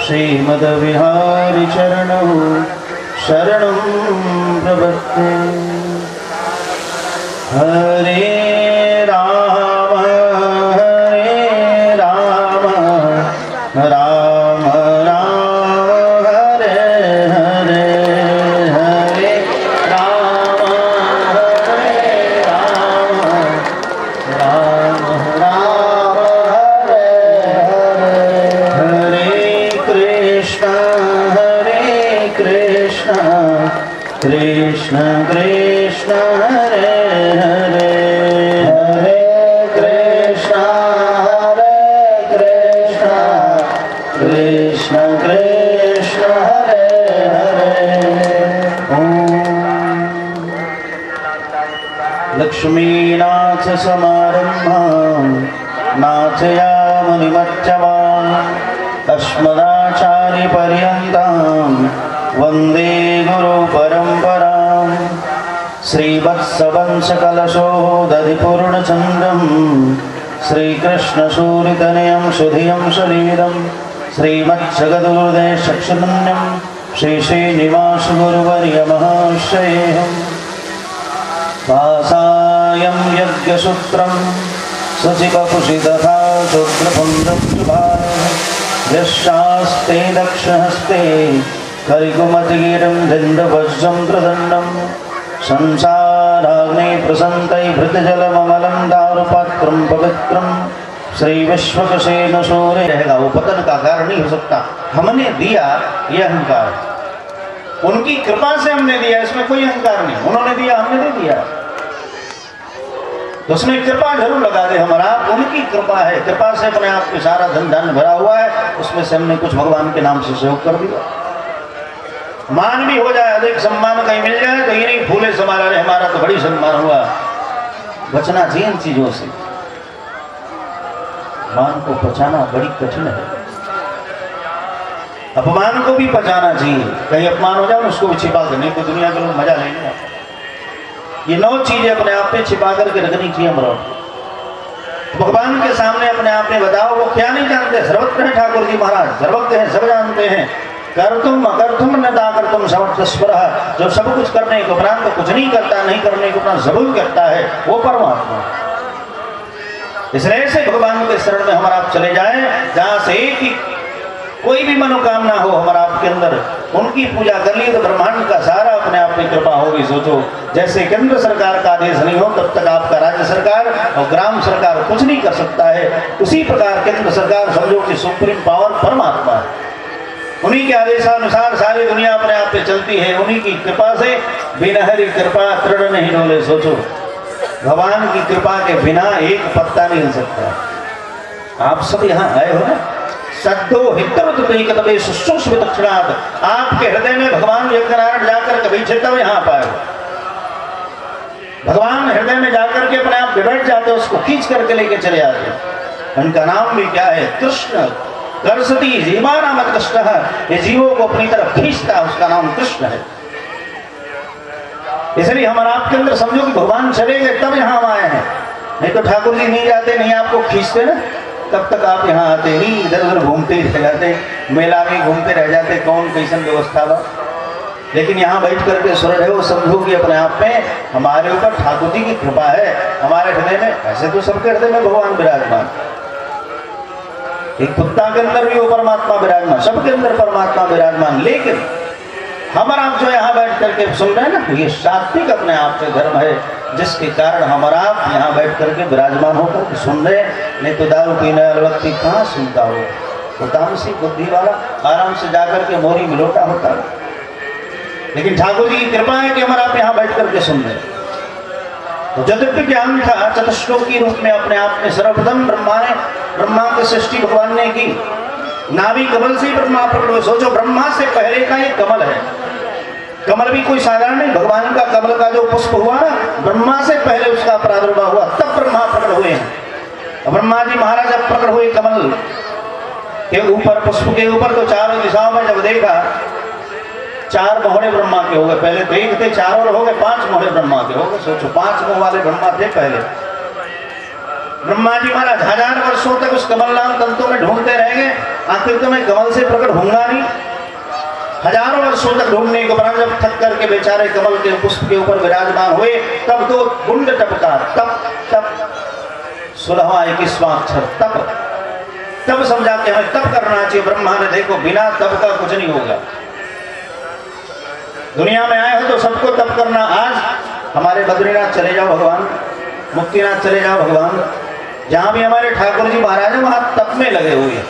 श्रीमद्विहारी चरणौ शरणं प्रपद्ये। हरे राम राम राम हरे हरे, हरे राम राम राम हरे हरे, हरे कृष्ण कृष्ण कृष्ण हरे हरे, हरे कृष्ण कृष्ण कृष्ण हरे हरे। ओम लक्ष्मीनाथ समारंभां नाथयामुनिमध्यमाम् अस्मदाचार्यपर्यन्तां वन्दे गुरुपरम्परां। श्रीवत्सवंशकलशोदधिपूर्णचन्द्रं श्रीकृष्णसूरितनयं सुधियं शरीरं श्रीमच्छगदुर्देशक्षुनन्यं श्रीश्रीनिवासगुरुवर्यमहाशयेहम्। भासायं यज्ञसूत्रं सचिवपुषि तथा शुक्रपुण्ड्रभारः यशास्ते दक्षहस्ते करिकुमतिगिरिं दण्डवज्रं प्रदण्डं संसाराग्ने प्रसन्तै भृतजलममलं दारुपात्रं पवित्रं श्री विश्वकसेन सूर्य रहेगा। वो पतन का कारण नहीं हो सकता। हमने दिया ये अहंकार, उनकी कृपा से हमने दिया, इसमें कोई अहंकार नहीं। उन्होंने दिया, हमने दे दिया, तो उसमें कृपा जरूर लगा दे हमारा। उनकी कृपा है, कृपा से अपने आप के सारा धन धन भरा हुआ है, उसमें से हमने कुछ भगवान के नाम से सहयोग कर दिया। मान भी हो जाए, अधिक सम्मान कहीं मिल जाए तो ये नहीं फूले समारा रहे हमारा तो बड़ी सम्मान हुआ। बचना चाहिए इन चीजों से। मान को पचाना बड़ी कठिन है, अपमान को भी पचाना चाहिए। कहीं अपमान हो जाए उसको भी छिपा कर, नहीं तो दुनिया के लोग मजा लेंगे। ये 9 चीजें अपने आप पे छिपा करके रखनी चाहिए हमारा। भगवान के सामने अपने आप में बताओ, वो क्या नहीं जानते, सर्वत्र है ठाकुर जी महाराज, सर्वज्ञ है, सब जानते हैं। कर्तुम अकर्तुम न दाकर्तुम समर्थस्परः, जो सब कुछ करने के उपरांत तो कुछ नहीं करता, नहीं करने के उपरांत सब कुछ करता है, वो परमात्मा। इसलिए से भगवान के शरण में हमारा आप चले जाए, जहां से एक कोई भी मनोकामना हो हमारा आपके अंदर, उनकी पूजा कर ली तो ब्रह्मांड का सारा अपने आप में कृपा होगी। सोचो, जैसे केंद्र सरकार का आदेश नहीं हो तब तक आपका राज्य सरकार और ग्राम सरकार कुछ नहीं कर सकता है, उसी प्रकार केंद्र सरकार समझो कि सुप्रीम पावर परमात्मा है। उन्हीं के आदेशानुसार सारी दुनिया अपने आप पे चलती है। उन्हीं की कृपा से बिना हरि कृपा तृण नहीं डोले। सोचो, भगवान की कृपा के बिना एक पत्ता नहीं हिल सकता। आप सब यहाँ आए हो ना, सद्दो हितवत सुसूक्ष्म दक्षिणात्, आपके हृदय में भगवान यज्ञनारायण जाकर कभी तब यहाँ पाए। भगवान हृदय में जाकर के अपने आप बैठ जाते, उसको खींच करके लेके चले आते। उनका नाम भी क्या है? कृष्ण। करसती जीवानामत कृष्ण है, ये जीवों को अपनी तरफ खींचता है, उसका नाम कृष्ण है। इसलिए हमारा आपके अंदर समझो कि भगवान चले गए तब यहाँ हम आए हैं, नहीं तो ठाकुर जी नहीं जाते, नहीं आपको खींचते ना, तब तक आप यहाँ आते नहीं, इधर उधर घूमते रह जाते, मेला में घूमते रह जाते, कौन कैसन व्यवस्था बा। लेकिन यहाँ बैठ करके सुन रहे हो, समझो कि अपने आप में हमारे ऊपर ठाकुर जी की कृपा है। हमारे हृदय में, ऐसे तो सबके हृदय में भगवान विराजमान, एक कुत्ता के अंदर भी वो परमात्मा विराजमान, सबके अंदर परमात्मा विराजमान। लेकिन हमारा आप जो यहाँ बैठ करके सुन रहे हैं ना, ये सात्विक अपने आप से धर्म है, जिसके कारण हमारा आप यहाँ बैठ करके विराजमान होकर सुन रहे। नहीं तो दारू पीने वाला व्यक्ति कहाँ सुनता हो, वो तामसी बुद्धि वाला आराम से जाकर के मोरी मिलोटा होता है। लेकिन ठाकुर जी की कृपा है कि हमारा आप यहाँ बैठ करके सुन रहे। तो जगत ज्ञान था चतुश्लोकी रूप में अपने आप में सर्वप्रथम ब्रह्मा की सृष्टि भगवान ने की। नाभि कमल से ब्रह्मा प्रकट हुए। सोचो, ब्रह्मा से पहले का ये कमल है। कमल भी कोई साधारण नहीं, भगवान का कमल का जो पुष्प हुआ ना, ब्रह्मा से पहले उसका प्रादुर्भाव हुआ, तब ब्रह्मा प्रकट हुए हैं। ब्रह्मा जी महाराज जब प्रकट हुए कमल के ऊपर, पुष्प के ऊपर, तो चारों दिशाओं में जब देखा, 4 मोहरे ब्रह्मा के हो गए। पहले तो 1 थे, 4 और हो गए, 5 मोहरे ब्रह्मा के हो गए। सोचो, 5 मुंह वाले ब्रह्मा थे पहले। ब्रह्मा जी महाराज 1000 वर्षों तक उस कमलनाम तंतु में ढूंढते रहेंगे, आखिर तो मैं कमल से प्रकट होऊंगा नहीं। हजारों वर्षों तक ढूंढने के बाद जब थक करके बेचारे कमल के पुष्प के ऊपर विराजमान हुए, तब तो गुंड टपका, तप तप 16वां 21वां अक्षर तप। तब समझा कि हमें तप करना चाहिए। ब्रह्मा ने देखो बिना तप का कुछ नहीं होगा। दुनिया में आए हो तो सबको तप करना। आज हमारे बद्रीनाथ चले जाओ भगवान, मुक्तिनाथ चले जाओ भगवान, जहां भी हमारे ठाकुर जी महाराज हैं वहां तप में लगे हुए हैं।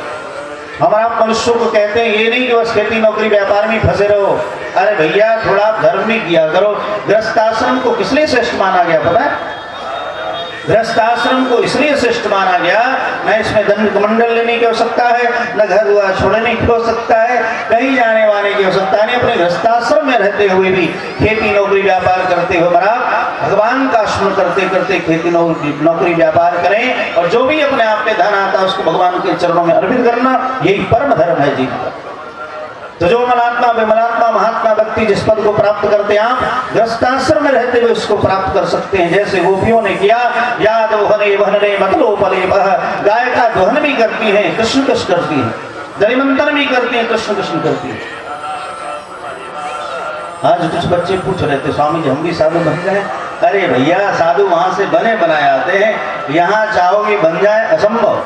हमारा मनुष्यों को कहते हैं ये नहीं कि बस खेती नौकरी व्यापार में फंसे रहो। अरे भैया थोड़ा धर्म भी किया करो। गृहस्थाश्रम को किस लिए श्रेष्ठ माना गया पता है? गृहस्थाश्रम को इसलिए श्रेष्ठ माना गया, न इसमें दंड मंडल लेने की आवश्यकता है, न घर द्वार छोड़ने की आवश्यकता है, कहीं जाने वाने की आवश्यकता नहीं। अपने गृहस्थाश्रम में रहते हुए भी खेती नौकरी व्यापार करते हुए महाराज भगवान का स्मरण करते करते खेती नौकरी व्यापार करें, और जो भी अपने आप में धन आता है उसको भगवान के चरणों में अर्पित करना, यही परम धर्म है जीवन का। तो जो मलात्मा विमलात्मा महात्मा व्यक्ति जिस पद को प्राप्त करते हैं, आप गृहस्थाश्रम में रहते हुए उसको प्राप्त कर सकते हैं। जैसे गोपियों ने किया, या दोहने वहने मतलो पले बह, गाय का दोहन भी करती है, कृष्ण कृष्ण करती है, जलिमंथन भी करती है, कृष्ण कृष्ण करती है। आज कुछ बच्चे पूछ रहे थे स्वामी जी हम भी साधु बन जाए। अरे भैया साधु वहां से बने बनाए आते हैं, यहाँ चाहोगे बन जाए असंभव।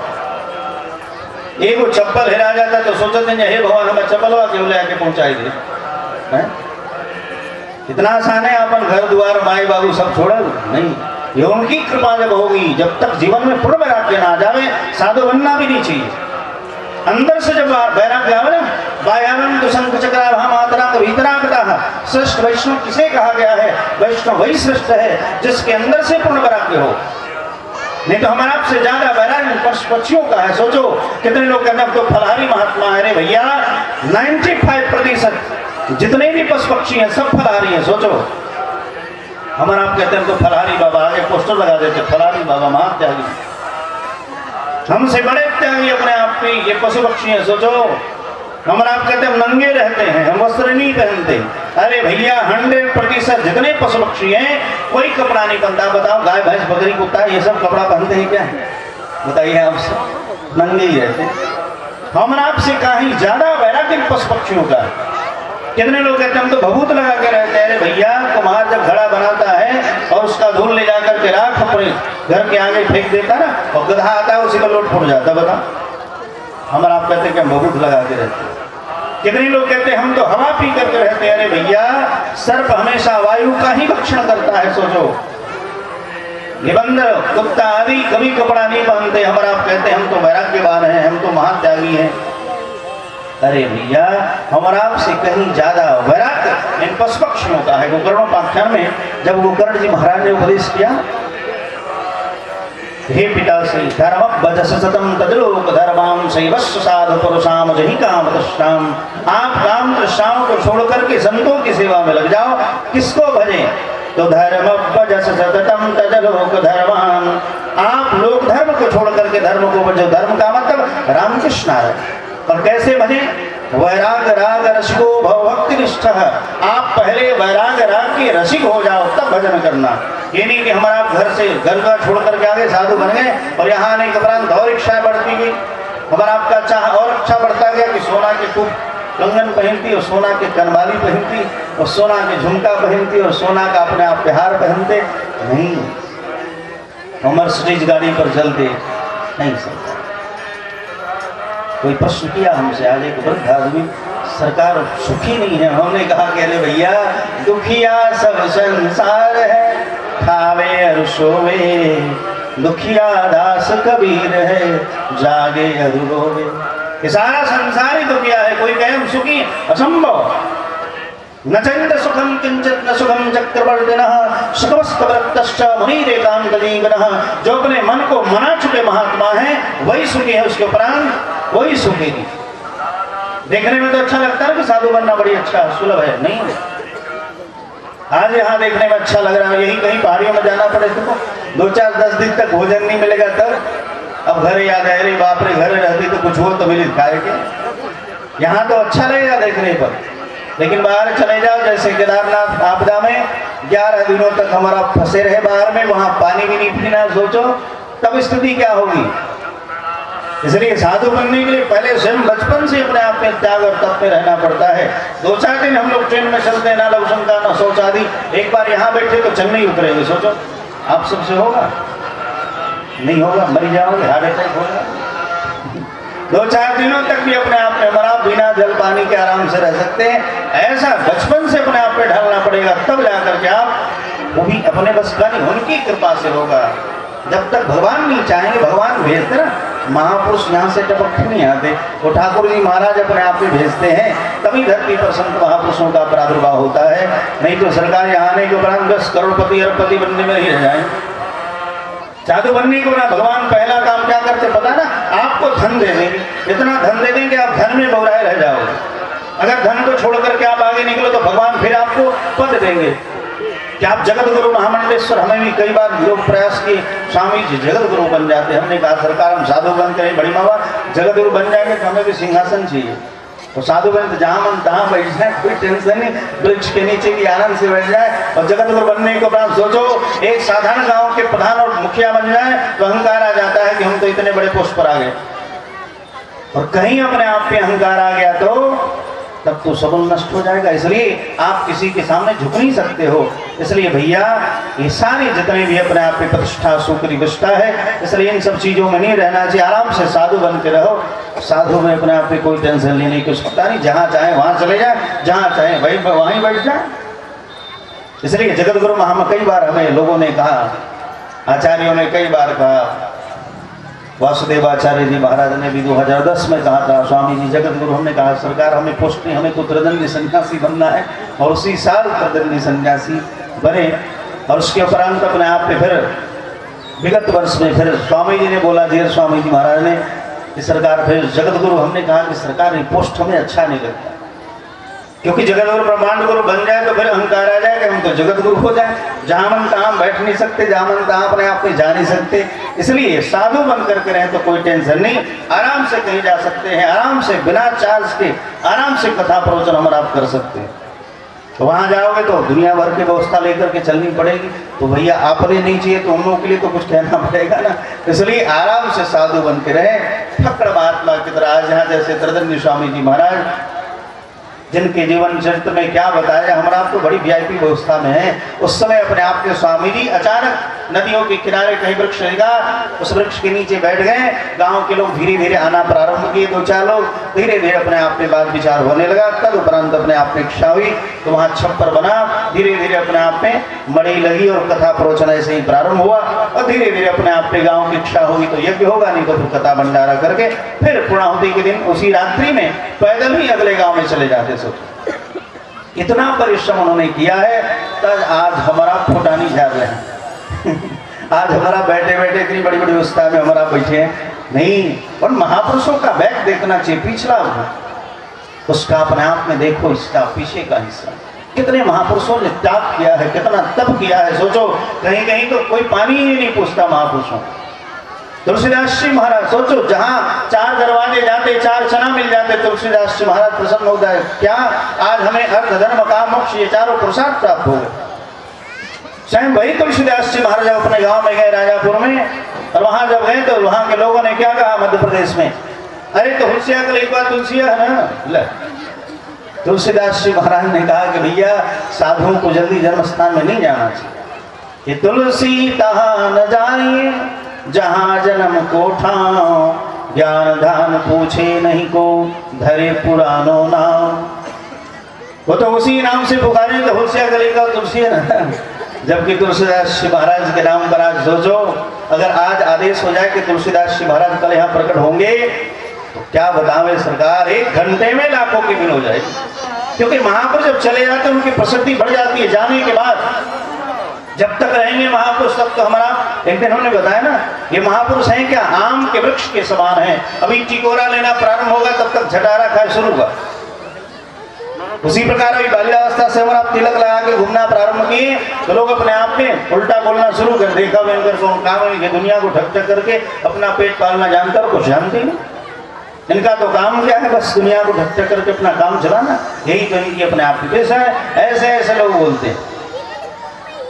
एक वो चप्पल हेरा जाता तो सोचते हैं हे भगवान हमें चप्पल क्यों लेके पहुंचाई दे। इतना आसान है अपन घर द्वार माई बाबू सब छोड़ नहीं, ये उनकी कृपा जब होगी। जब तक जीवन में पूर्ण वैराग्य ना आ जावे साधु बनना भी नहीं चाहिए। अंदर से जब वैराग्य आवे ना, बाह्यानंद तो शंख चक्राभा मातरा भीतरागता। श्रेष्ठ वैष्णव किसे कहा गया है? वैष्णव वही श्रेष्ठ है जिसके अंदर से पूर्ण वैराग्य हो। नहीं तो हमारा आपसे ज्यादा वैराग्य पशु पक्षियों का है। सोचो कितने लोग कहते हैं तो फलहारी महात्मा है। अरे भैया 95% जितने भी पशु पक्षी हैं सब फलहारी हैं। सोचो हमारा आप कहते हैं तो फलहारी बाबा, आगे पोस्टर लगा देते फलहारी बाबा महात्यागी, हमसे बड़े त्यागी अपने आप में ये पशु पक्षी हैं। सोचो हमारा आप कहते हैं नंगे रहते हैं, हम वस्त्र नहीं पहनते। अरे भैया 100% जितने पशु पक्षी हैं कोई कपड़ा नहीं पहनता। बताओ गाय भैंस बकरी कुत्ता ये सब कपड़ा पहनते हैं क्या? बताइए आपसे, नंगे ही रहते। हमारा आपसे कहीं ज्यादा वैराग्य पशु पक्षियों का। कितने लोग कहते हैं हम तो भभूत लगा के रहते हैं। अरे भैया कुम्हार जब घड़ा बनाता है और उसका धूल ले जाकर के राख अपने घर के आगे फेंक देता ना, और गधा आता है उसी पर लोट फूट जाता। बता हमारा आप कहते हैं कि हम भभूत लगा के रहते हैं। कितने लोग कहते हैं हम तो हवा पी करके रहते हैं। अरे भैया सर्प हमेशा वायु का ही भक्षण करता है। सोचो निबंध कुत्ता आदि कभी कपड़ा नहीं पहनते। हमारा आप कहते हैं हम तो वैराग्यवान हैं, हम तो महात्यागी हैं। अरे भैया हमारा आपसे कहीं ज्यादा वैराग्य इन पशु पक्षियों का है। गोकर्णोपाख्यान में जब गोकर्ण जी महाराज ने उपदेश किया, हे पिता से धर्म बजस सतम तदलोक धर्माम शैवस्व साधु पुरुषाम जहि काम तृष्णाम। आप काम तृष्णाओं को छोड़ करके संतों की सेवा में लग जाओ। किसको भजें? तो धर्म बजस सततम तदलोक धर्माम। आप लोक धर्म को छोड़ करके धर्म को भजो। धर्म का मतलब रामकृष्ण है। और कैसे भजे? वैराग राग रसिको भव भक्ति निष्ठ। आप पहले वैराग राग के रसिक हो जाओ तब भजन करना। ये नहीं कि हमारा घर से घर का छोड़ करके आगे साधु बन गए और यहाँ आने के उपरांत और इच्छाएं बढ़ती गई। हमारा आपका चाह और अच्छा बढ़ता गया कि सोना के खूब कंगन पहनती और सोना के कनवाली पहनती और सोना के झुमका पहनती और सोना का अपने आप पे हार पहनते। नहीं, और मर्सिडीज गाड़ी पर चलते नहीं सकता। कोई प्रश्न किया हमसे, आज एक वृद्ध आदमी, सरकार सुखी नहीं है। हमने कहा कि अरे भैया दुखिया सब संसार है, खावे और सोवे दुखिया दास कबीर है, जागे और रोवे। ये सारा संसार ही दुखिया है। कोई कहे हम सुखी, असंभव। न चंद सुखम किंचित न सुखम चक्रवर्तिनः सुखमस्तवृत्तश्च मुनिरेकांत जीवनः। जो अपने मन को मना चुके महात्मा हैं वही सुखी है, उसके उपरांत वही सुखी नहीं। देखने में तो अच्छा लगता है कि साधु बनना बड़ी अच्छा सुलभ है, नहीं। आज यहाँ देखने में अच्छा लग रहा है, यही कहीं पहाड़ियों में जाना पड़े तो 2-4-10 दिन तक भोजन नहीं मिलेगा तब अब घर याद है। अरे बाप रे घर रहती तो कुछ हो तो मिले खाए के। यहाँ तो अच्छा लगेगा देखने पर, लेकिन बाहर चले जाओ जैसे केदारनाथ आपदा में 11 दिनों तक हमारा फंसे रहे बाहर में, वहां पानी भी नहीं पीना। सोचो तब स्थिति क्या होगी। इसलिए साधु बनने के लिए पहले स्वयं बचपन से अपने आप में त्याग और तप में रहना पड़ता है। 2-4 दिन हम लोग ट्रेन में चलते हैं, ना लवशंका ना शौच आदि, एक बार यहाँ बैठे तो चल नहीं उतरेंगे। सोचो आप सबसे होगा? नहीं होगा, मर जाओगे, हार्ट अटैक होगा। 2-4 दिनों तक भी अपने आप में मरा बिना जल पानी के आराम से रह सकते हैं। ऐसा बचपन से अपने आप में ढालना पड़ेगा, तब जाकर के आप, वो भी अपने बस का नहीं, उनकी कृपा से होगा। जब तक भगवान नहीं चाहेंगे, भगवान भेजते ना, महापुरुष यहाँ से टपक के नहीं आते, वो ठाकुर जी महाराज अपने आप में भेजते हैं, तभी धरती पर संत महापुरुषों का प्रादुर्भाव होता है। नहीं तो सरकार यहाँ आने के उपरांत बस करोड़पति अरबपति बनने में ही रह जाए। साधु बनने को ना भगवान पहला काम क्या करते पता ना, आपको धन दे देंगे, इतना धन दे देंगे आप धन में बौराए रह जाओगे। अगर धन को छोड़ करके आप आगे निकलो तो भगवान फिर आपको पद देंगे कि आप जगत गुरु महामंडलेश्वर। हमें भी कई बार लोग प्रयास किए, स्वामी जी जगत गुरु बन जाते। हमने कहा सरकार हम साधु बन करें, बड़ी मामा जगत गुरु बन जाएंगे तो हमें भी सिंहासन चाहिए। तो साधु बन तो जहाँ मन तहाँ बैठ जाए, कोई टेंशन नहीं, वृक्ष के नीचे भी आनंद से बैठ जाए। और जगत गुरु बनने के बाद सोचो एक साधारण गांव के प्रधान और मुखिया बन जाए तो अहंकार आ जाता है कि हम तो इतने बड़े पोस्ट पर आ गए। और कहीं अपने आप पे अहंकार आ गया तो तब तो सबल नष्ट हो जाएगा। इसलिए आप किसी के सामने झुक नहीं सकते हो। इसलिए भैया ये सारी जितने भी अपने आप पे प्रतिष्ठा सुकरी विष्ठा है, इसलिए इन सब चीजों में नहीं रहना चाहिए। आराम से साधु बन के रहो। साधु में अपने आप पे कोई टेंशन लेने की आवश्यकता नहीं, जहाँ चाहे वहाँ चले जाए, जहाँ चाहे वहीं बैठ जाए। इसलिए जगत गुरु महामंडल कई बार हमें लोगों ने कहा, आचार्यों ने कई बार कहा, वासुदेवाचार्य जी महाराज ने भी 2010 में कहा था, स्वामी जी जगत गुरु, हमने कहा सरकार हमें पोस्ट नहीं, हमें तो त्रिदंडी सन्यासी बनना है। और उसी साल त्रिदंडी सन्यासी बने। और उसके उपरांत अपने आप पे फिर विगत वर्ष में फिर स्वामी जी ने बोला, धीर स्वामी जी महाराज ने कि सरकार फिर जगत गुरु, हमने कहा कि सरकार ये पोस्ट हमें अच्छा नहीं लगता, क्योंकि जगत गुरु ब्रह्मांड गुरु बन जाए तो फिर अहंकार आ जाए कि हम तो जगत गुरु हो जाए। जहां मन तहां बैठ नहीं सकते, जहां मन तहां अपने आप में जा नहीं सकते। इसलिए साधु बन करके रहे तो कोई टेंशन नहीं, आराम से कहीं जा सकते हैं, आराम से बिना चार्ज के आराम से कथा प्रवचन हम आप कर सकते हैं। तो वहां जाओगे तो दुनिया भर की व्यवस्था लेकर के चलनी पड़ेगी। तो भैया आपने नहीं चाहिए तो हम लोगों के लिए तो कुछ कहना पड़ेगा ना। इसलिए आराम से साधु बन के रहे। फक्र महात्मा की तरह आज यहाँ जैसे त्रिदंडी स्वामी जी महाराज, जिनके जीवन चरित्र में क्या बताया, हमारा आपको बड़ी वीआईपी व्यवस्था में है। उस समय अपने आप के स्वामी जी अचानक नदियों के किनारे कहीं वृक्ष लगा, उस वृक्ष के नीचे बैठ गए। गांव के लोग धीरे धीरे आना प्रारंभ किए, 2-4 लोग धीरे धीरे अपने आप में बात विचार होने लगा। तद उपरांत अपने आप में इच्छा हुई तो वहाँ छप्पर बना, धीरे धीरे अपने आप में मड़ी लगी और कथा प्रवचन ऐसे ही प्रारंभ हुआ। और धीरे धीरे अपने आप में गाँव की इच्छा होगी तो यज्ञ होगा, नहीं तो फिर कथा भंडारा करके फिर पूर्णाहुति के दिन उसी रात्रि में पैदल ही अगले गाँव में चले जाते। सोचो इतना परिश्रम उन्होंने किया है, तब आज हमारा फोटा नहीं जा रहे हैं। आज हमारा बैठे बैठे इतनी बड़ी बड़ी व्यवस्था में हमारा बैठे हैं नहीं। और महापुरुषों का बैग देखना चाहिए, पिछला उसका अपने आप में देखो, इसका पीछे का हिस्सा। कितने महापुरुषों ने त्याग किया है, कितना तप किया है। सोचो कहीं कहीं तो कोई पानी ही नहीं पूछता महापुरुषों। तुलसीदास जी महाराज सोचो, जहाँ 4 दरवाजे जाते 4 चना मिल जाते, तुलसीदास जी महाराज प्रसन्न हो जाए। क्या आज हमें अर्थ धर्म काम मोक्ष ये चारों पुरुषार्थ प्राप्त हो गए। स्वयं वही तुलसीदास जी महाराज अपने गांव में गए राजापुर में, और वहां जब गए तो वहां के लोगों ने क्या कहा मध्य प्रदेश में, अरे तो तुलसिया कल एक बार तुलसिया है ना। तुलसीदास जी महाराज ने कहा कि भैया साधुओं को जल्दी जन्म स्थान में नहीं जाना चाहिए। ये तुलसी तहाँ न जाइए जहाँ जन्म को ठाओ, ज्ञान धान पूछे नहीं को धरे पुरानो नाम। वो तो उसी नाम से पुकारे तो तुलसिया गली का तुलसी है ना। जबकि तुलसीदास जी महाराज के नाम पर आज सोचो, अगर आज आदेश हो जाए कि तुलसीदास जी महाराज कल यहाँ प्रकट होंगे तो क्या बतावे सरकार, 1 घंटे में लाखों की भीड़ हो जाएगी। क्योंकि महापुरुष जब चले जाते हैं उनकी प्रसिद्धि बढ़ जाती है। जाने के बाद जब तक रहेंगे महापुरुष तब तो हमारा, एक दिन उन्होंने बताया ना, ये महापुरुष हैं क्या, आम के वृक्ष के समान है। अभी टिकोरा लेना प्रारंभ होगा तब तक झटारा खाए शुरू हुआ। उसी प्रकार अभी बाल्यावस्था से हमारा तिलक लगा के घूमना प्रारंभ किए तो लोग अपने आप में उल्टा बोलना शुरू कर, देखा वेंकर कौन काम है, दुनिया को ठक ठक करके अपना पेट पालना जानकर कुछ जानते नहीं। इनका तो काम क्या है, बस दुनिया को ठक ठक करके अपना काम चलाना, यही तो इनकी अपने आप की पेशा है। ऐसे ऐसे लोग बोलते हैं।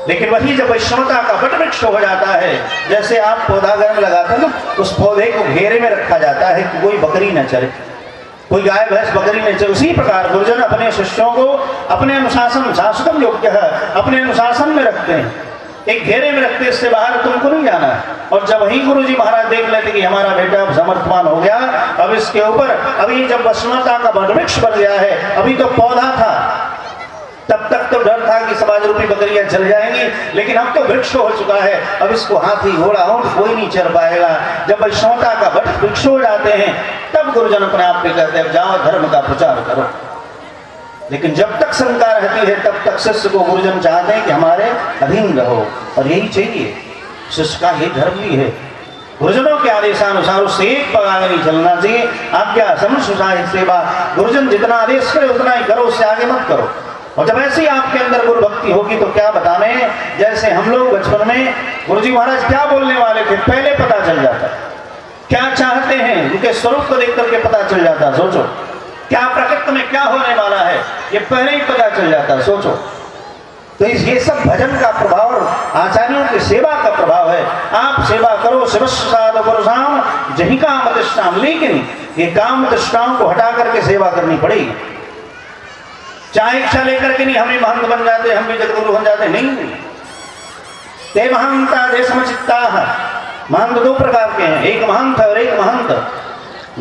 लेकिन वही जब वैष्णवता का वट वृक्ष हो जाता है, जैसे आप पौधा घर में लगाते हैं ना, उस पौधे को घेरे में रखा जाता है कि कोई बकरी न चले, कोई गाय भैंस बकरी न चले। उसी प्रकार गुरुजन अपने शिष्यों को अपने अनुशासन, शासकम योग्य है, अपने अनुशासन में रखते हैं, एक घेरे में रखते, इससे बाहर तुमको नहीं जाना है। और जब वही गुरु जी महाराज देख लेते कि हमारा बेटा अब समर्थवान हो गया, अब इसके ऊपर, अभी जब वैष्णवता का वटवृक्ष बन गया है, अभी तो पौधा था, तब तक तो डर था कि समाज रूपी बकरियां चल जाएंगी, लेकिन अब तो वृक्ष हो चुका है, अब इसको हाथी घोड़ा ऊंट कोई नहीं चल पाएगा। जब वैष्णवता का वट वृक्ष हो जाते हैं, तब गुरुजन अपने आप पे कहते हैं जाओ धर्म का प्रचार करो। लेकिन जब तक शंका रहती है, तब तक शिष्य को गुरुजन चाहते हैं कि हमारे अधीन रहो, और यही चाहिए, शिष्य का यही धर्म भी है। गुरुजनों के आदेशानुसार उससे एक पग आगे नहीं चलना चाहिए। आज्ञा समनुसाहित सेवा, गुरुजन जितना आदेश करे उतना ही करो, उससे आगे मत करो। और जब ऐसी आपके अंदर गुरु भक्ति होगी तो क्या बताने, जैसे हम लोग बचपन में गुरु जी महाराज क्या बोलने वाले थे पहले पता चल जाता, क्या चाहते हैं उनके स्वरूप को देख करके पता चल जाता। सोचो क्या प्रकृति में क्या होने वाला है, ये पहले ही पता चल जाता। सोचो तो ये सब भजन का प्रभाव और आचार्यों की सेवा का प्रभाव है। आप सेवा करो, शिवसाद गुरुधाम जही काम तृष्णाम, लेकिन ये काम तृष्णाओं को हटा करके सेवा करनी पड़ेगी। चाहे इच्छा लेकर के नहीं हमें महंत बन जाते, हम भी जगतगुरु बन जाते, नहीं। ते महंता दे समचित्ता, महंत दो प्रकार के हैं, एक महंत और एक महंत।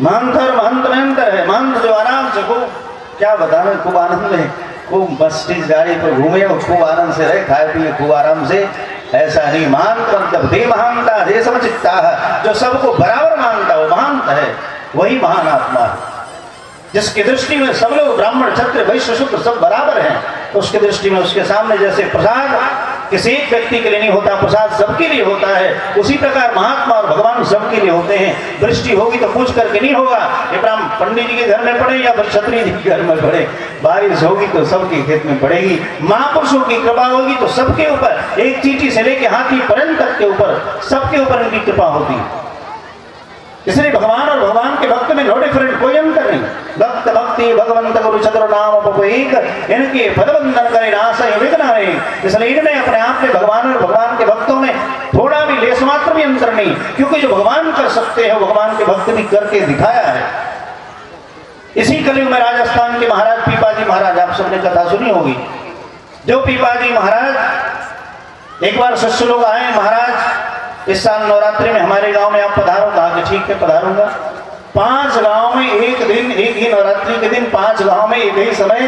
महंत और महंत में अंतर है। महंत जो आराम से खूब, क्या बताना, खूब आनंद में, खूब मस्ती गाड़ी पर घूमे और खूब आनंद से रहे, खाए पिए खूब आराम से, ऐसा नहीं। महंत मतलब दे महंता दे समचित्ता, जो सबको बराबर मानता हो महंत है, वही महान आत्मा है। जिसकी दृष्टि में सब लोग ब्राह्मण क्षत्रिय वैश्य शूद्र सब बराबर हैं, तो उसकी दृष्टि में उसके सामने जैसे प्रसाद किसी एक व्यक्ति के लिए नहीं होता, प्रसाद सबके लिए होता है, उसी प्रकार महात्मा और भगवान सबके लिए होते हैं। दृष्टि होगी तो पूछ करके नहीं होगा ये ब्राह्मण पंडित जी के घर में पड़े या फिर क्षत्रिय जी के घर में पड़े, बारिश होगी तो सबके खेत में पड़ेगी। महापुरुषों की कृपा होगी तो सबके ऊपर, एक चींटी से लेकर हाथी पर्यंत तक के ऊपर सबके ऊपर इनकी कृपा होती है। इसलिए भगवान और भगवान के भक्त में नो डिफरेंट, कोई अंतर नहीं। भक्त भक्ति भगवंत गुरु चतुर नाम उपवेक, इनके पदवंदन करे नाश विघ्न है। इसलिए इनमें अपने आप में भगवान और भगवान के भक्तों में थोड़ा भी लेस मात्र भी अंतर नहीं, क्योंकि जो भगवान कर सकते हैं भगवान के भक्त भी करके दिखाया है। इसी कलयुग में राजस्थान के महाराज पीपाजी महाराज, आप सबने कथा सुनी होगी। जो पीपाजी महाराज एक बार शिष्य लोग आए, महाराज इस साल नवरात्रि में हमारे गांव में आप पधारो, कहा कि ठीक है पधारूंगा। 5 गांव में एक ही नवरात्रि के दिन 5 गांव में एक ही समय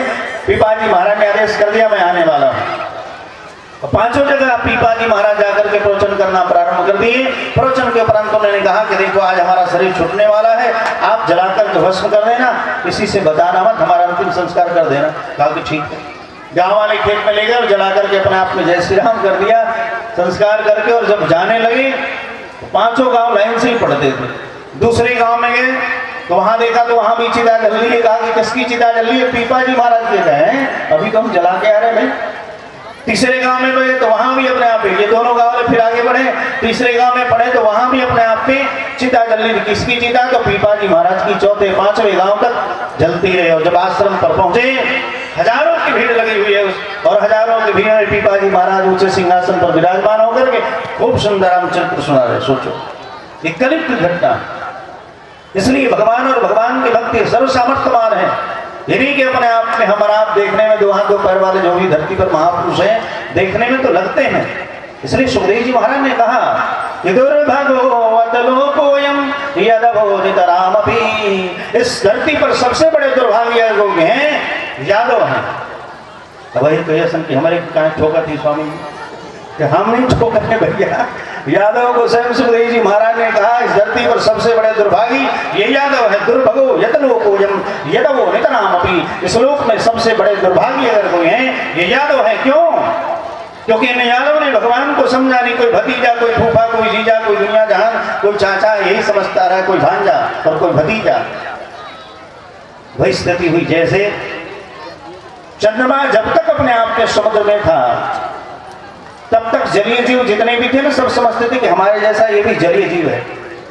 पीपाजी महाराज ने आदेश कर दिया मैं आने वाला हूं। 5 जगह पीपाजी महाराज जाकर के प्रवचन करना प्रारंभ कर दिए। प्रवचन के उपरांत उन्होंने कहा कि देखो आज हमारा शरीर छूटने वाला है, आप जलाकर तो भस्म कर देना, किसी से बताना मत, हमारा अंतिम संस्कार कर देना। कहा कि ठीक है। गांव वाले खेत में ले गए और जला करके अपने आप में जय श्री राम कर दिया, संस्कार करके। और जब जाने लगे 5 गांव लाइन से ही पढ़ते थे। दूसरे गांव में गए तो वहां देखा तो वहां भी चिता जल रही है। कहा कि किसकी चिता जल रही है? पीपाजी महाराज के गए, अभी तो हम जला के आ रहे भाई। तीसरे गांव में गए तो वहां भी अपने आप, ये दोनों गांव में फिर आगे बढ़े, तीसरे गांव में पढ़े तो वहां भी अपने आप में चिता जल रही थी। किसकी चिता? तो पीपाजी महाराज की। चौथे 5वें गांव तक जलती रहे। और जब आश्रम पर पहुंचे हजारों की भीड़ लगी हुई है और हजारों की भीड़ में पीपाजी महाराज ऊंचे सिंहासन पर विराजमान होकर के खूब सुंदर रामचरित्र सुना रहे। सोचो ये कलियुग की घटना। इसलिए भगवान और भगवान के भक्त सर्वसामर्थ्यवान है। यही कि अपने आप में हम आप देखने में 2 हाथ 2 पैर वाले जो भी धरती पर महापुरुष हैं देखने में तो लगते हैं। इसलिए सुखदेव जी महाराज ने कहा कि दुर्भागोवत लोकोयम यदबोधित रामपि, इस धरती पर सबसे बड़े दुर्भाग्य लोग हैं यादव हैं। वही तो ये कि हमारे कहाँ ठोका थी स्वामी कि हम नहीं ठोकर है भैया। यादव को स्वयं सुखदेव जी महाराज ने कहा इस धरती पर सबसे बड़े दुर्भागी ये यादव है। दुर्भगो यतलोकोयम यदवो नितनामपि, इस लोक में सबसे बड़े दुर्भागी अगर कोई हैं ये यादव है। क्यों? क्योंकि इन यादव ने भगवान को समझा नहीं। कोई भतीजा, कोई फूफा, कोई जीजा, कोई दुनिया जहान, कोई चाचा यही समझता रहा, कोई भांजा और कोई भतीजा। वही स्थिति हुई जैसे चंद्रमा जब तक अपने आप के समुद्र में था तब तक जलीय जीव जितने भी थे ना सब समझते थे कि हमारे जैसा ये भी जलीय जीव है।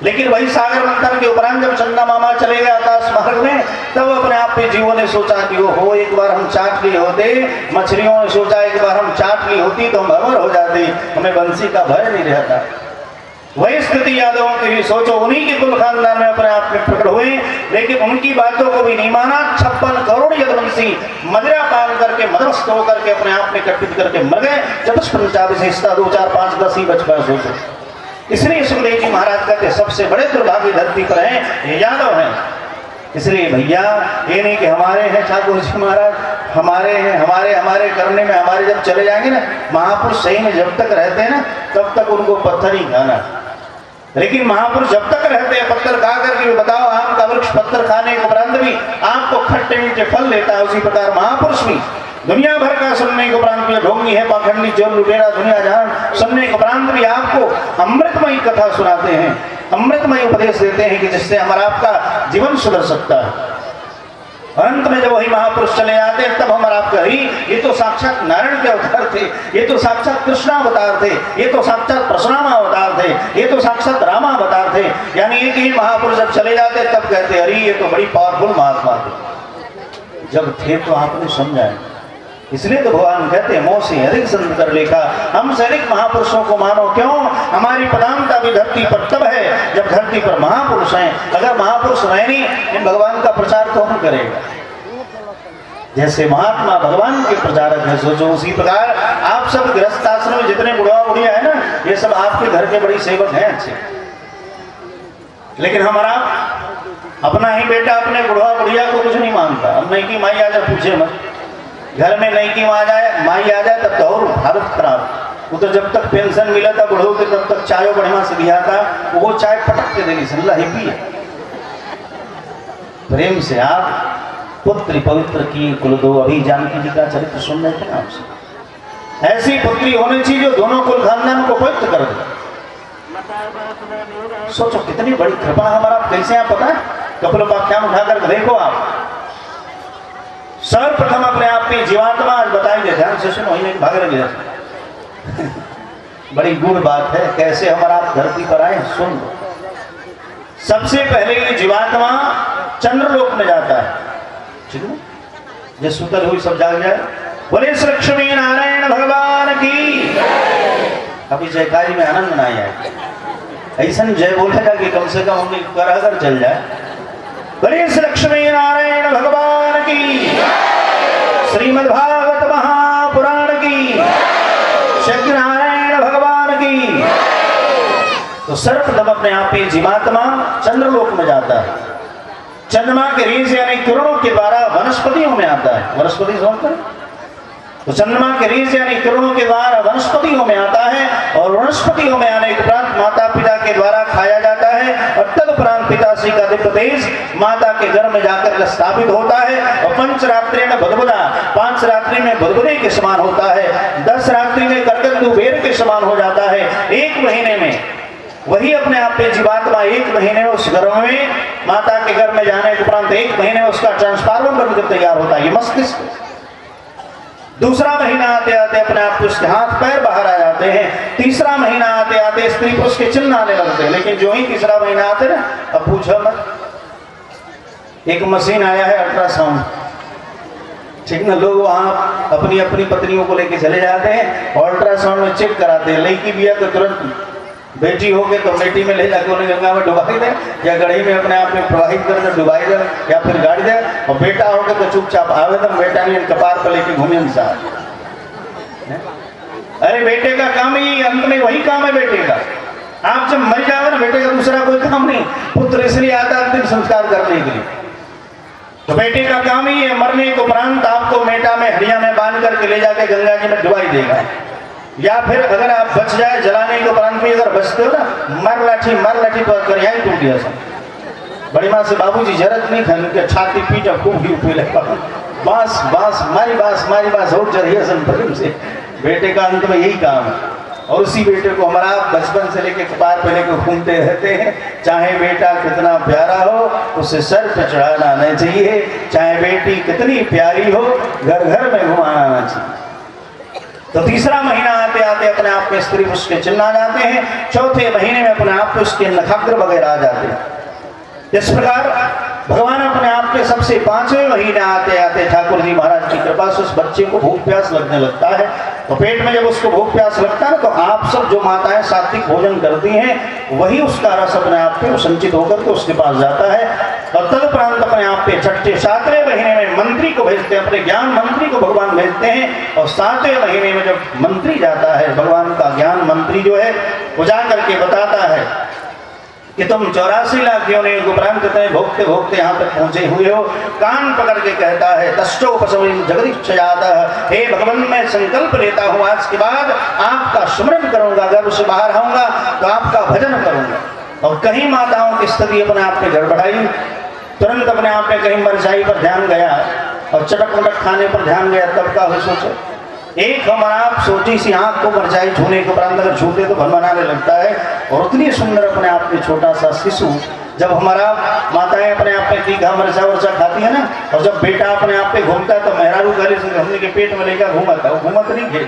लेकिन वही सागर मंथन के उपरांत जब चंदा मामा चले गए आकाश मार्ग में, तब अपने आप पे जीवों ने सोचा कि वो हो एक बार हम चाट लिए होते, मछलियों ने सोचा एक बार हम चाट ली होती तो हम अमर हो जाते, हमें बंसी का भय नहीं रहता। वही स्थिति यादवों की भी सोचो, उन्हीं के कुल खानदान में अपने आप में प्रकट हुए, लेकिन उनकी बातों को भी नहीं माना। 56 करोड़ यदुवंशी मदिरा पान करके मदमस्त होकर के अपने आप में कटित करके मर गए। चतुष्पंचा विशेषता 2 4 5 10 ही बच पाए सोचो। इसलिए सुखदेव जी महाराज कहते सबसे बड़े दुर्भाग्य धरती पर हैं ये यादव हैं। इसलिए भैया ये नहीं कि हमारे हैं ठाकुर जी महाराज, हमारे हैं, हमारे करने में हमारे जब चले जाएंगे ना, महापुरुष सही में जब तक रहते हैं ना तब तक उनको पत्थर ही खाना। लेकिन महापुरुष जब तक रहते हैं पत्थर खा करके बताओ, आम का वृक्ष पत्थर खाने के उपरांत भी आपको खट्टे मीठे फल देता है, उसी प्रकार महापुरुष भी दुनिया भर का सुनने के उपरांत भी, ढोंगी है पाखंडी चोर लुटेरा दुनिया जहां सुनने के उपरांत भी आपको अमृतमयी कथा सुनाते हैं, अमृतमय उपदेश देते हैं कि जिससे हमारा आपका जीवन सुधर सकता है। अंत में जब वही महापुरुष चले जाते हैं तब हमारा आपका ही, ये तो साक्षात नारायण के अवतार थे, ये तो साक्षात कृष्ण अवतार थे, ये तो साक्षात परशुराम अवतार थे, ये तो साक्षात राम अवतार थे। यानी एक ही महापुरुष जब चले जाते तब कहते अरे ये तो बड़ी पावरफुल महात्मा थे। जब थे तो आपने समझा। इसलिए तो भगवान कहते हैं मोह से अधिक संत कर लेखा, हमसे अधिक महापुरुषों को मानो। क्यों? हमारी प्रधानता भी धरती पर तब है जब धरती पर महापुरुष हैं। अगर महापुरुष रहे नहीं, भगवान का प्रचार कौन करेगा? जैसे महात्मा भगवान के प्रचारक है, सोचो उसी प्रकार आप सब गृहस्थ आश्रम में जितने बुढ़वा बुढ़िया है ना, ये सब आपके घर के बड़ी सेवक हैं अच्छे। लेकिन हमारा अपना ही बेटा अपने बुढ़वा बुढ़िया को कुछ नहीं मानता। अब नहीं की माई आ जाए पूछे मत, घर में नहीं की माई आ जाए तब तो और हालत खराब। वो तो जब तक पेंशन मिला था बुढ़ो के तब तक चाय बढ़िया से दिया था, वो चाय पटक के देनी सल्ला ही पिए प्रेम से। आप पुत्री पवित्र की कुल दो, अभी जानकी जी का चरित्र सुन रहे थे आपसे। ऐसी पुत्री होनी चाहिए जो दोनों कुल खानदान को पवित्र कर दे। सोचो कितनी बड़ी कृपा हमारा। कैसे आप पता है? कपिलोपाख्यान उठाकर देखो आप। सर्वप्रथम अपने आप की जीवात्मा आज बताई दे, ध्यान से सुनो, ही भाग रहे बड़ी गुण बात है। कैसे हमारा आप धरती पर आए सुन लो। सबसे पहले ये जीवात्मा चंद्रलोक में जाता है, ठीक है? जो सुतल हुई सब जाग जाए, बोले श्री लक्ष्मी नारायण भगवान की। अभी जयकारी में आनंद ना आए, ऐसा जय बोलेगा कि कम से कम हमने कर चल जाए। बोले श्री लक्ष्मी नारायण भगवान की, श्रीमद्भागवत महापुराण की, सत्यनारायण भगवान की। तो सर्वप्रथम अपने आप ही जीवात्मा चंद्रलोक में जाता है। चंद्रमा के रेज यानी किरणों के द्वारा वनस्पतियों में आता है। वनस्पति समझते हैं? तो चंद्रमा के रेज यानी किरणों के द्वारा वनस्पतियों में आता है, और वनस्पतियों में आने के उपरांत माता पिता के द्वारा खाया जाता है, और तदुपरांत पिताश्री का दिव्य तेज माता के गर्भ में जाकर स्थापित होता है। और पंचरात्रि में बुदबुदा, 5 रात्रि में बुदबुदे के समान होता है, 10 रात्रि में करकंदू बेर के समान हो जाता है। 1 महीने में वही अपने आप पे जीवात्मा 1 महीने में उस गर्भ में माता के गर्भ में जाने के उपरांत 1 महीने में उसका ट्रांसफार्मर बनकर तैयार होता है, ये मस्तिष्क। दूसरा महीना आते आते अपने आप उसके हाथ पैर बाहर आ जाते हैं। तीसरा महीना आते आते स्त्री पुरुष के चिन्ह आने लगते हैं। लेकिन जो ही तीसरा महीना आते ना, अब पूछो मत, एक मशीन आया है अल्ट्रासाउंड, ठीक ना? लोग वहां अपनी अपनी पत्नियों को लेके चले जाते हैं, अल्ट्रासाउंड में चेक कराते हैं। लड़की भी है तो तुरंत, बेटी हो गई तो बेटी में ले जाके उन्हें गंगा में डुबाई दे, या गढ़ी में अपने आप में प्रवाहित कर दे, डुबाई दे, या फिर गाड़ी दे। और बेटा हो गया तो चुपचाप आवेदन बेटा नहीं कपार पर लेके घूमे साथ। अरे बेटे का काम ही, अंत में वही काम है बेटे का। आप जब मर जाओ ना, बेटे का दूसरा कोई काम नहीं। पुत्र इसलिए आता है अंतिम संस्कार करने के लिए, तो बेटे का काम ही है मरने के उपरांत आपको मेटा में हड़िया में बांध करके ले जाके गंगा जी में डुबाई देगा। या फिर अगर आप बच जाए जलाने के उपरांत भी अगर बचते हो ना, मर लाठी तो कर यही टूट गया सब। बड़ी माँ से बाबूजी जरूरत नहीं खन के छाती पीटा खूब ही उपी लगा, बांस मारी बांस और चढ़िया सन प्रेम से। बेटे का अंत में यही काम है। और उसी बेटे को हमारा बचपन से लेके कपार पे लेके घूमते रहते हैं। चाहे बेटा कितना प्यारा हो, उसे सर पे चढ़ाना नहीं चाहिए। चाहे बेटी कितनी प्यारी हो, घर घर में घुमाना चाहिए। तो तीसरा महीना आते आते अपने आप में स्त्री पुरुष के चिन्ह आ जाते हैं। चौथे महीने में अपने आप में उसके नखाग्र वगैरह आ जाते हैं। इस प्रकार भगवान अपने आप के सबसे 5वें महीने आते आते ठाकुर जी महाराज की कृपा से उस बच्चे को भूख प्यास लगने लगता है। तो पेट में जब उसको भूख प्यास लगता है तो आप सब जो माताएं सात्विक भोजन करती हैं वही उसका रस अपने आप पे संचित होकर के उसके पास जाता है। और तदुपरांत अपने आप पे छठे 7वें महीने में मंत्री को भेजते हैं, अपने ज्ञान मंत्री को भगवान भेजते हैं। और 7वें महीने में जब मंत्री जाता है, भगवान का ज्ञान मंत्री जो है वो जा करके बताता है कि तुम 84 लाख योनि उपरांत भोगते भोगते यहाँ तक पहुंचे हुए हो। कान पकड़ के कहता है तष्टोपसमिं जगदीक्षयातः, हे भगवान मैं संकल्प लेता हूँ आज के बाद आपका स्मरण करूंगा, गर्भ से बाहर आऊंगा तो आपका भजन करूंगा। और कहीं माताओं की स्थिति अपने आप में गड़बड़ाई, तुरंत अपने आप में कहीं मरचाई पर ध्यान गया और चटक मटक खाने पर ध्यान गया, तब का हो सोचे। एक हमारा आप सोची सी आंख को मरचाई छूने के उपरांत अगर छूटे तो भनभनाने लगता है। और उतनी सुंदर अपने आप में छोटा सा शिशु, जब हमारा माताएं अपने आप में तीखा मरचा वर्चा खाती है ना, और जब बेटा अपने आप पे घूमता है तो मेहरारू गाली से हमने के पेट में लेकर घूमता, वो घूमत नहीं थे,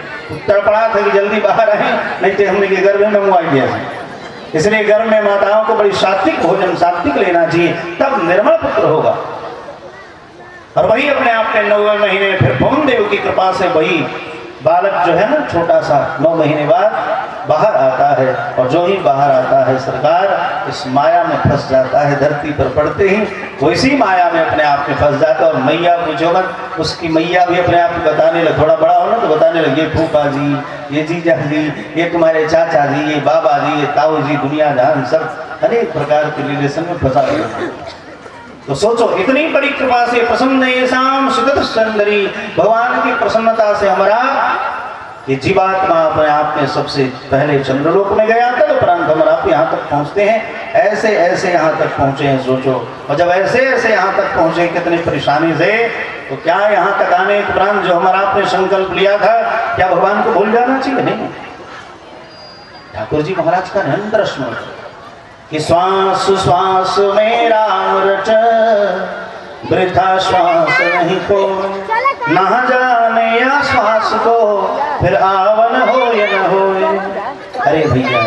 तड़पड़ा था कि जल्दी बाहर आए, नहीं तो हमने के गर्भ में मुआ गया है। इसलिए गर्भ में माताओं को बड़ी सात्विक भोजन सात्विक लेना चाहिए, तब निर्मल पुत्र होगा। और वही अपने आप में 9वें महीने में फिर पवन देव की कृपा से वही बालक जो है ना छोटा सा 9 महीने बाद बाहर आता है। और जो ही बाहर आता है सरकार इस माया में फंस जाता है, धरती पर पड़ते ही वो इसी माया में अपने आप में फंस जाता है। और मैया पूछो मत, उसकी मैया भी अपने आप को बताने लगे, थोड़ा बड़ा हो ना तो बताने लगे, फूफा जी, ये जीजा जी, ये तुम्हारे चाचा जी, ये बाबा जी, ये ताऊ जी, दुनिया जहान सब अनेक प्रकार के रिलेशन में फंसा गए। तो सोचो इतनी बड़ी कृपा से प्रसन्न येषां सुगत सुंदरी, भगवान की प्रसन्नता से हमारा ये जीवात्मा अपने आप में सबसे पहले चंद्रलोक में गया था, तो उपरांत हमारा आप यहाँ तक पहुँचते हैं। ऐसे ऐसे यहाँ तक पहुँचे हैं सोचो। और जब ऐसे ऐसे यहाँ तक पहुँचे कितनी परेशानी से, तो क्या यहाँ तक आने के उपरांत जो हमारा आपने संकल्प लिया था क्या भगवान को भूल जाना चाहिए? नहीं। ठाकुर जी महाराज का निरंतर स्मरण कि श्वास श्वास में राम रच, वृथा श्वास नहीं को, ना जाने या श्वास को फिर आवन हो या न हो। अरे भैया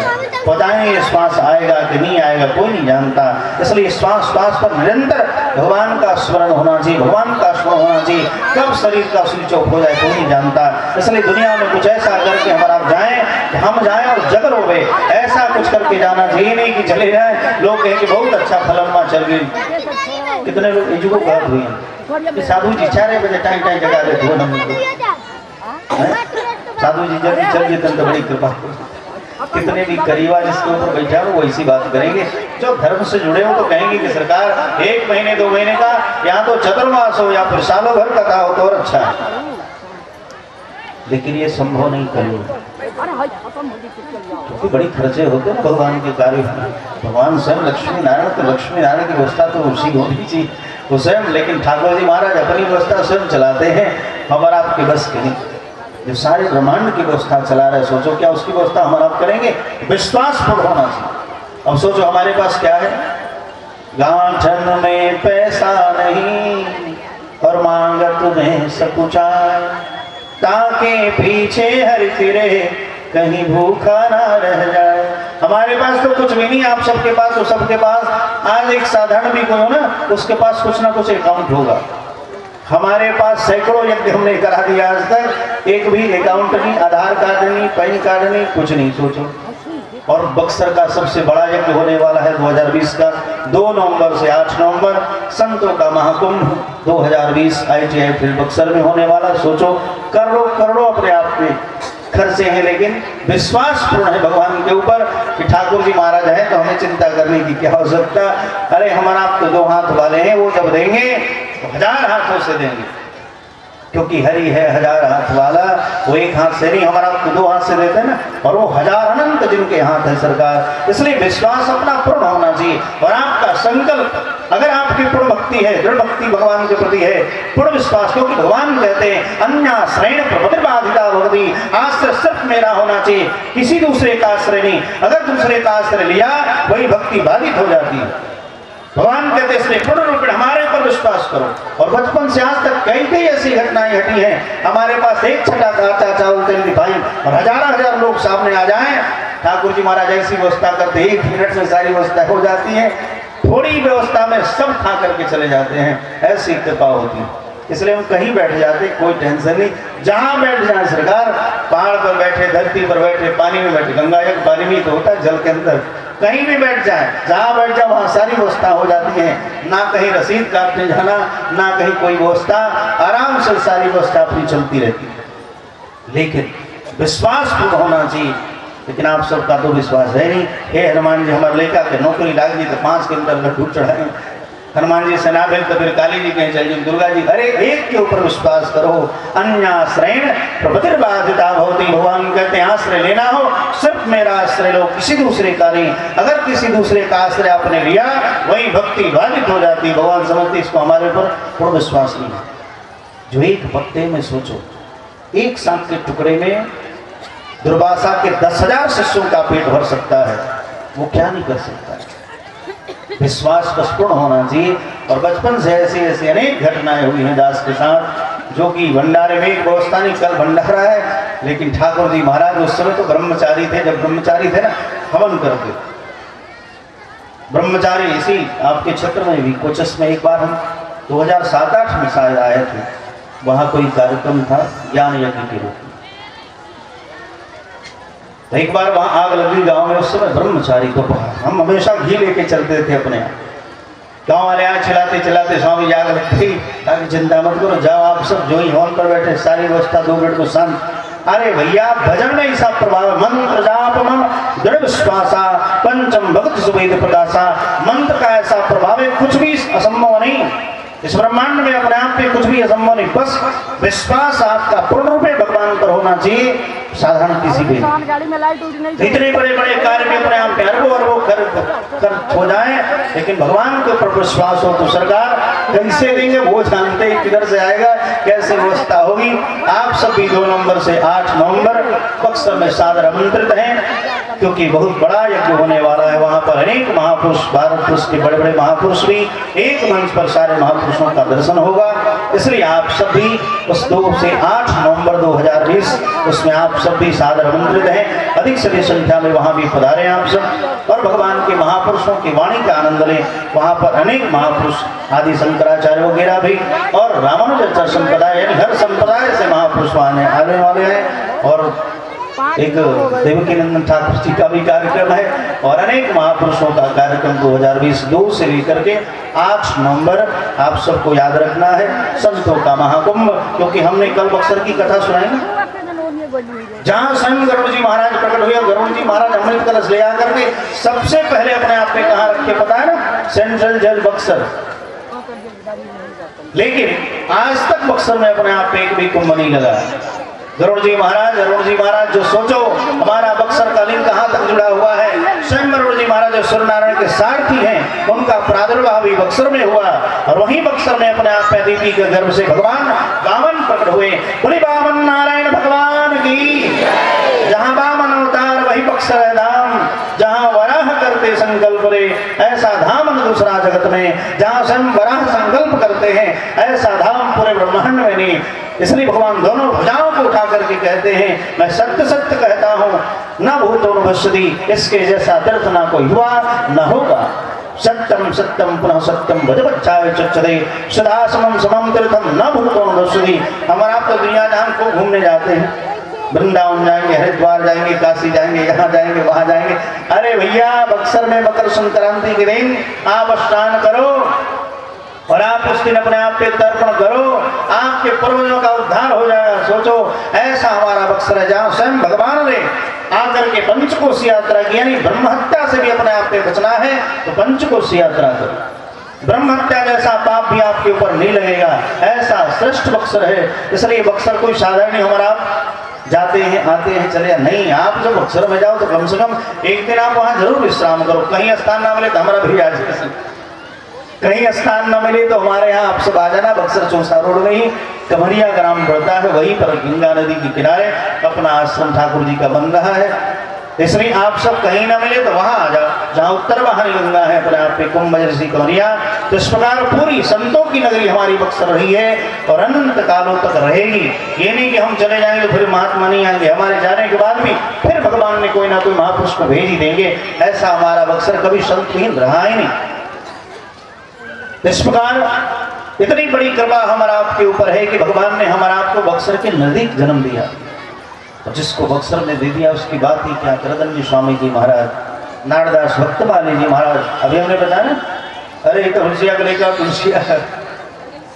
पता नहीं ये श्वास आएगा कि नहीं आएगा, कोई नहीं जानता। इसलिए श्वास श्वास पर निरंतर भगवान का स्मरण होना चाहिए, भगवान का स्मरण होना चाहिए। कब शरीर का स्विच ऑफ हो जाए कोई नहीं जानता। इसलिए दुनिया में कुछ ऐसा करके हमारा जाएं, हम जाएं और जग रोवे, ऐसा कुछ करके जाना चाहिए नहीं कि चले जाए लोग कहें कि बहुत अच्छा फलनमा चल गई। कितने लोग इजुको बात हुई है, साधु जी 4 बजे टाइम टाइम जगा देते हो साधु जी जल्दी चल गए तो बड़ी कृपा। कितने भी करीबा जिसके ऊपर बैठा हो वैसी बात करेंगे। जो धर्म से जुड़े हो तो कहेंगे कि सरकार 1 महीने 2 महीने का, यहाँ तो चतुर्मास हो या फिर सालों भर कथा हो तो और अच्छा है। लेकिन ये संभव नहीं करेगा क्योंकि बड़ी खर्चे होते हैं भगवान के कार्य। भगवान स्वयं लक्ष्मी नारायण, तो लक्ष्मी नारायण की व्यवस्था तो उसी होनी चाहिए वो स्वयं। लेकिन ठाकुर जी महाराज अपनी व्यवस्था स्वयं चलाते हैं, हमारा आपके बस के नहीं। जो सारे ब्रह्मांड की व्यवस्था चला रहे, सोचो क्या उसकी व्यवस्था हमारा आप करेंगे? विश्वास पूर्ण होना चाहिए। अब सोचो हमारे पास क्या है, गांठन में पैसा नहीं और मांगत में सकुचाए, ताके पीछे हर फिरे कहीं भूखा ना रह जाए। हमारे पास तो कुछ भी नहीं, आप सबके पास तो सबके पास आज एक साधारण भी कोई हो ना उसके पास कुछ ना कुछ अकाउंट होगा। हमारे पास सैकड़ों यज्ञ हमने करा दिया, आज तक एक भी अकाउंट नहीं, आधार कार्ड नहीं, पैन कार्ड नहीं, कुछ नहीं। सोचो। और बक्सर का सबसे बड़ा यज्ञ होने वाला है 2020 का 2 नवंबर से 8 नवंबर संतों का महाकुंभ 2020 ITI फील्ड बक्सर में होने वाला। सोचो करोड़ों करोड़ों अपने आप में खर्चे हैं, लेकिन विश्वास पूर्ण है भगवान के ऊपर कि ठाकुर जी महाराज हैं तो हमें चिंता करने की क्या आवश्यकता। अरे हमारा आप तो 2 हाथ वाले हैं, वो जब देंगे तो 1000 हाथों से देंगे, क्योंकि हरि है 1000 हाथ वाला। वो 1 हाथ से नहीं, हमारा आपको 2 हाथ से देते हैं ना, और वो 1000 अनंत जिनके हाथ है सरकार। इसलिए विश्वास अपना पूर्ण होना चाहिए। और आपका संकल्प अगर आपकी पूर्ण भक्ति है, दृढ़ भक्ति भगवान के प्रति है, पूर्ण विश्वास, क्योंकि भगवान कहते हैं अन्याश्रयण प्रबुद्धिर्बाधिता भवति, आश्रय सिर्फ मेरा होना चाहिए, किसी दूसरे का आश्रय नहीं। अगर दूसरे का आश्रय लिया वही भक्ति बाधित हो जाती है। भगवान कहते इसलिए पूर्ण रूप में हमारे पर विश्वास करो। और बचपन से आज तक कई कई ऐसी घटनाएं घटी हैं। हमारे पास एक छटा आटा चावल तेल रिफाइन और हजार लोग सामने आ जाएं, ठाकुर जी महाराज ऐसी व्यवस्था करते 1 मिनट में सारी व्यवस्था हो जाती है, थोड़ी व्यवस्था में सब खा करके चले जाते हैं, ऐसी कृपा होती है। इसलिए हम कहीं बैठ जाते, कोई टेंशन नहीं, जहां बैठ जाए सरकार, पहाड़ पर बैठे, धरती पर बैठे, पानी में बैठे, गंगा एक पानी में तो होता है जल के अंदर, कहीं भी बैठ जाए, जहां बैठ जाए वहां सारी व्यवस्था हो जाती है। ना कहीं रसीद काटने जाना, ना कहीं कोई व्यवस्था, आराम से सारी व्यवस्था अपनी चलती रहती है। लेकिन विश्वास पूर्ण होना चाहिए। लेकिन आप सबका तो विश्वास है नहीं। हे हनुमान जी, हमारे लेखा के नौकरी लाग जी तो 5 किलोमीटर लड्डू चढ़ाए। हनुमान जी से ना भेल तो फिर काली जी कहीं चल जी, दुर्गा जी, अरे एक के ऊपर विश्वास करो, अन्याश्रयण प्रपतिर्बाधिता भवति। भगवान कहते हैं आश्रय लेना हो सिर्फ मेरा आश्रय लो, किसी दूसरे का नहीं। अगर किसी दूसरे का आश्रय आपने लिया वही भक्ति बाधित हो जाती है। भगवान समझते इसको हमारे ऊपर पूर्ण विश्वास नहीं है। जो एक पत्ते में सोचो, एक सांप के टुकड़े में दुर्वासा के 10,000 शिष्यों का पेट भर सकता है, वो क्या नहीं कर सकता है। विश्वास पूर्ण होना चाहिए। और बचपन से ऐसी ऐसी अनेक घटनाएं हुई हैं दास के साथ, जो कि भंडारे में एक व्यवस्था नहीं, कल भंडारा है, लेकिन ठाकुर जी महाराज उस समय तो ब्रह्मचारी थे, जब ब्रह्मचारी थे ना हवन करते ब्रह्मचारी। इसी आपके क्षेत्र में भी कोचस में एक बार हम 2007-8 में शायद आए थे, वहां कोई कार्यक्रम था ज्ञान यज्ञ के रूप में। एक बार वहां आग लगी गांव में, उस समय ब्रह्मचारी को हम हमेशा घी लेके चलते थे अपने यहाँ। गांव वाले यहाँ चिल्लाते चिल्लाते स्वामी आग लगती, ताकि चिंता मत करो, जाओ आप सब जो ही हॉल पर बैठे, सारी व्यवस्था 2 मिनट को शांत। अरे भैया भजन में ऐसा प्रभाव, मंत्र जाप मम दृढ़ विश्वासा पंचम भक्त सुवेद प्रकाशा। मंत्र का ऐसा प्रभाव है, कुछ भी असंभव नहीं इस ब्रह्मांड में, अपने आप पे कुछ भी असंभव नहीं। बस विश्वास आपका पूर्ण रूप में भगवान पर होना चाहिए, साधारण किसी भी। इतने बड़े बड़े कार्य में अपने आप पे अरबों कर हो जाए, लेकिन भगवान के ऊपर विश्वास हो तो सरकार कैसे देंगे वो जानते हैं, किधर से आएगा, कैसे व्यवस्था होगी। आप सभी 2 नवंबर से 8 नवंबर बक्सर में सादर आमंत्रित हैं, क्योंकि बहुत बड़ा यज्ञ होने वाला है। वहां पर अनेक महापुरुष, भारत पुरुष के बड़े बड़े महापुरुष भी, एक मंच पर सारे महापुरुषों का दर्शन होगा। इसलिए आप सभी उस 2 से 8 नवंबर 2020 उसमें आप सब भी सादर आमंत्रित हैं। अधिक से अधिक संख्या में वहां भी पधारें आप सब, और भगवान के महापुरुषों की वाणी का आनंद लें। वहां पर अनेक महापुरुष, आदि शंकराचार्य वगैरह भी, और रामानुजाचार्य संप्रदाय, यानी हर संप्रदाय से महापुरुष आने वाले हैं। और एक देवकीनंदन ठाकुर जी का भी कार्यक्रम है, और अनेक महापुरुषों का कार्यक्रम 2020 2 से लेकर के 8 नवंबर आप सबको याद रखना है। संतों का महाकुंभ, क्योंकि हमने कल बक्सर की कथा सुनाई ना, जहाँ स्वयं गरुड़ जी महाराज प्रकट हुए। गरुड़ जी महाराज अमृत कलश ले आकर के सबसे पहले अपने आप में कहाँ रखे पता है ना, सेंट्रल जेल बक्सर। लेकिन आज तक बक्सर में अपने आप में एक भी कुंभ नहीं लगा। गरुड़ जी महाराज जो सोचो, हमारा बक्सर का लिंग कहाँ तक जुड़ा हुआ है। स्वयं गरुड़ जी महाराज जो सूर्यनारायण के सारथी हैं, उनका प्रादुर्भाव भी बक्सर में हुआ, और वहीं बक्सर में अपने आप में देवी के गर्भ से भगवान वामन प्रकट हुए। बोले वामन नारायण भगवान की। जहाँ वामन अवतार वही बक्सर है धाम, जहाँ वराह करते संकल्प रे, ऐसा धाम दूसरा जगत में। जहाँ स्वयं वराह संकल्प करते हैं, ऐसा धाम पूरे ब्रह्मांड में नहीं। इसलिए भगवान दोनों भुजाओं को उठा करके कहते हैं, मैं सत्य सत्य कहता हूँ, न भूतो न भविष्यति, इसके जैसा तीर्थ ना कोई हुआ न होगा। सत्यम सत्यम पुनः सत्यम भजबच्चाय चक्षते सदा समम समम तीर्थम न भूतो न भविष्यति। हमारा तो दुनिया जहां को घूमने जाते हैं, वृंदावन जाएंगे, हरिद्वार जाएंगे, काशी जाएंगे, यहाँ जाएंगे, वहां जाएंगे। अरे भैया बक्सर में मकर संक्रांति के दिन आप स्नान करो, और आप उस दिन अपने आप पे तर्पण करो, आपके पूर्वजों का उद्धार हो जाएगा। सोचो ऐसा हमारा बक्सर है, जहाँ स्वयं भगवान ने आकर के पंचकोश यात्रा की, यानी ब्रह्म हत्या से भी अपने आप पे बचना है तो पंचकोश यात्रा करो। ब्रह्म हत्या जैसा पाप भी आपके ऊपर नहीं लगेगा, ऐसा श्रेष्ठ बक्सर है। इसलिए बक्सर कोई साधारण नहीं, हमारा आप जाते हैं आते हैं चले नहीं, आप जब बक्सर में जाओ तो कम से कम एक दिन आप वहाँ जरूर विश्राम करो। कहीं स्थान ना मिले तो हमारा भी आज, कहीं स्थान न मिले तो हमारे यहाँ आप सब आ जाना। बक्सर चौसा रोड में ही कमरिया ग्राम पड़ता है, वहीं पर गंगा नदी के किनारे अपना आश्रम ठाकुर जी का बन रहा है। इसलिए आप सब कहीं ना मिले तो वहां आ जाओ जहां उत्तर वाहन गंगा है अपने आप पे कुंभ जैसी कंवरिया। तो इस प्रकार पूरी संतों की नगरी हमारी बक्सर रही है और अनंत कालों तक रहेगी। ये नहीं कि हम चले जाएंगे फिर महात्मा नहीं आएंगे, हमारे जाने के बाद भी फिर भगवान ने कोई ना कोई महापुरुष को भेज ही देंगे। ऐसा हमारा बक्सर कभी संतहीन रहा ही नहीं। इस प्रकार इतनी बड़ी कृपा हमारा आपके ऊपर है कि भगवान ने हमारा आपको बक्सर के नजदीक जन्म दिया और जिसको बक्सर ने दे दिया उसकी बात ही क्या। करदंडी स्वामी जी महाराज, नारदास भक्तमाली जी महाराज, अभी हमने बताया अरे तुलसिया को लेकर तुलसिया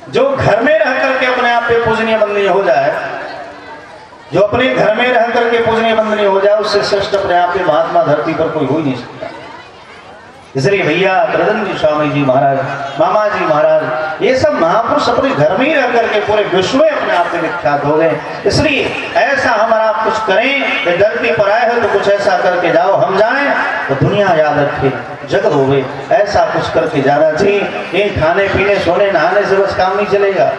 जो घर में रह करके अपने आप पे पूजनीय वंदनीय हो जाए, जो अपने घर में रह करके पूजनीय वंदनीय हो जाए, उससे श्रेष्ठ अपने आप पे महात्मा धरती पर कोई हो ही नहीं सकता। इसलिए भैया करदंडी स्वामी जी महाराज, मामा जी महाराज, ये सब महापुरुष अपने घर में ही रह करके पूरे विश्व में अपने आप में विख्यात हो गए। इसलिए ऐसा हमारा आप कुछ करें कि धरती पर आए हो तो कुछ ऐसा करके जाओ, हम जाएं तो दुनिया याद रखे, जगत होवे, ऐसा कुछ करके जाना चाहिए। ये खाने पीने सोने नहाने से बस काम नहीं चलेगा।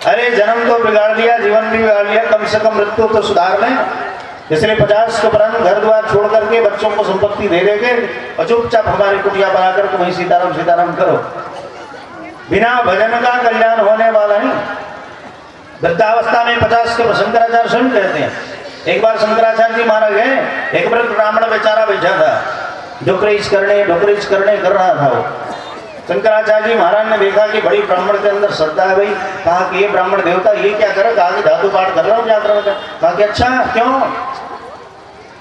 अरे जन्म तो बिगाड़ लिया, जीवन भी बिगाड़ लिया, कम से कम मृत्यु तो सुधार लें। इसलिए 50 के उपरांत घर द्वार छोड़ करके बच्चों को संपत्ति दे देंगे और चुपचाप हमारी कुटिया बनाकर तुम ही सीताराम सीताराम करो। बिना भजन का कल्याण होने वाला नहीं। वृद्धावस्था में 50 के शंकराचार्य स्वयं कहते हैं। एक बार शंकराचार्य जी मारा गए, एक वृद्ध ब्राह्मण बेचारा बैठा था, डोकरेज करने कर रहा था वो। शंकराचार्य जी महाराज ने देखा कि बड़ी ब्राह्मण के अंदर श्रद्धा है भाई। कहा कि ये ब्राह्मण देवता ये क्या करे? कहा कि धातु पाठ कर रहा हूँ जात्रा का। कहा कि अच्छा क्यों?